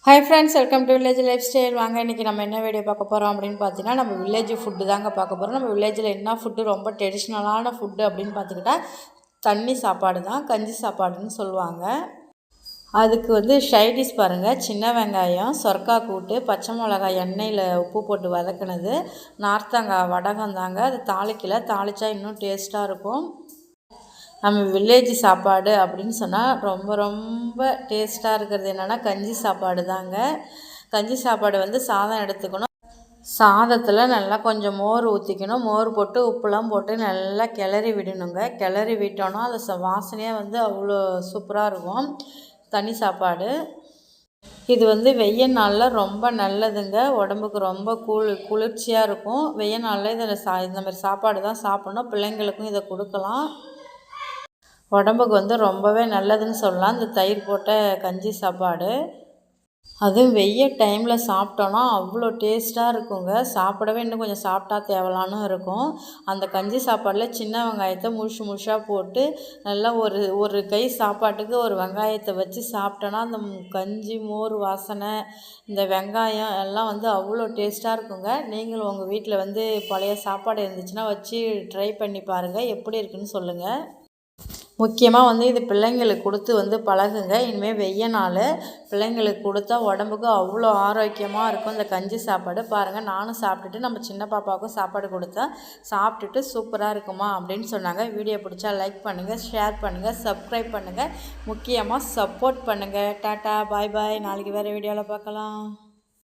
Hi friends, welcome to village life style. வாங்க இன்றைக்கி நம்ம என்ன வீடியோ பார்க்க போகிறோம் அப்படின்னு பார்த்தீங்கன்னா, நம்ம வில்லேஜ் ஃபுட்டு தாங்க பார்க்க போகிறோம். நம்ம வில்லேஜில் என்ன ஃபுட்டு ரொம்ப ட்ரெடிஷ்னலான ஃபுட்டு அப்படின்னு பார்த்துக்கிட்டா தண்ணி சாப்பாடு தான், கஞ்சி சாப்பாடுன்னு சொல்லுவாங்க. அதுக்கு சைடிஷ் பாருங்கள், சின்ன வெங்காயம், சொரக்காய் கூட்டு, பச்சை மிளகாய் எண்ணெயில் உப்பு போட்டு வதக்கினது, நார்த்தங்காய் வடகம் தாங்க. அது தாளித்தா இன்னும் டேஸ்ட்டாக இருக்கும். நம்ம வில்லேஜ் சாப்பாடு அப்படின்னு சொன்னால் ரொம்ப ரொம்ப டேஸ்ட்டாக இருக்கிறது என்னென்னா கஞ்சி சாப்பாடு தாங்க. கஞ்சி சாப்பாடு சாதம் எடுத்துக்கணும். சாதத்தில் நல்லா கொஞ்சம் மோர் ஊற்றிக்கணும். மோர் போட்டு உப்புலாம் போட்டு நல்லா கிளறி விடணுங்க. கிளறி விட்டோன்னா அது வாசனையாக அவ்வளோ சூப்பராக இருக்கும். தண்ணி சாப்பாடு இது வெய்ய நாளில் ரொம்ப நல்லதுங்க. உடம்புக்கு ரொம்ப குளிர்ச்சியாக இருக்கும். வெய்ய நாளில் இந்த மாதிரி சாப்பாடு தான் சாப்பிட்ணும். பிள்ளைங்களுக்கும் இதை கொடுக்கலாம். உடம்புக்கு ரொம்பவே நல்லதுன்னு சொல்லலாம். இந்த தயிர் போட்ட கஞ்சி சாப்பாடு அதுவும் வெய்ய டைமில் சாப்பிட்டோன்னா அவ்வளோ டேஸ்ட்டாக இருக்குங்க. சாப்பிடவே இன்னும் கொஞ்சம் சாப்பிட்டா தேவலான்னு இருக்கும். அந்த கஞ்சி சாப்பாடில் சின்ன வெங்காயத்தை முழுசாக போட்டு நல்லா ஒரு கை சாப்பாட்டுக்கு ஒரு வெங்காயத்தை வச்சு சாப்பிட்டோன்னா அந்த கஞ்சி மோர் வாசனை இந்த வெங்காயம் எல்லாம் அவ்வளோ டேஸ்ட்டாக இருக்குங்க. நீங்களும் உங்கள் வீட்டில் பழைய சாப்பாடு இருந்துச்சுன்னா வச்சு ட்ரை பண்ணி பாருங்கள், எப்படி இருக்குன்னு சொல்லுங்கள். முக்கியமாக இது பிள்ளைங்களுக்கு கொடுத்து பழகுங்க. இனிமேல் வெய்ய நாள் பிள்ளைங்களுக்கு கொடுத்தா உடம்புக்கு அவ்வளோ ஆரோக்கியமாக இருக்கும் இந்த கஞ்சி சாப்பாடு. பாருங்கள், நானும் சாப்பிட்டுட்டு நம்ம சின்ன பாப்பாவுக்கும் சாப்பாடு கொடுத்தேன். சாப்பிட்டுட்டு சூப்பராக இருக்குமா அப்படின்னு சொன்னாங்க. வீடியோ பிடிச்சா லைக் பண்ணுங்கள், ஷேர் பண்ணுங்கள், சப்ஸ்கிரைப் பண்ணுங்கள், முக்கியமாக சப்போர்ட் பண்ணுங்கள். டாட்டா, பாய் பாய். நாளைக்கு வேறு வீடியோவில் பார்க்கலாம்.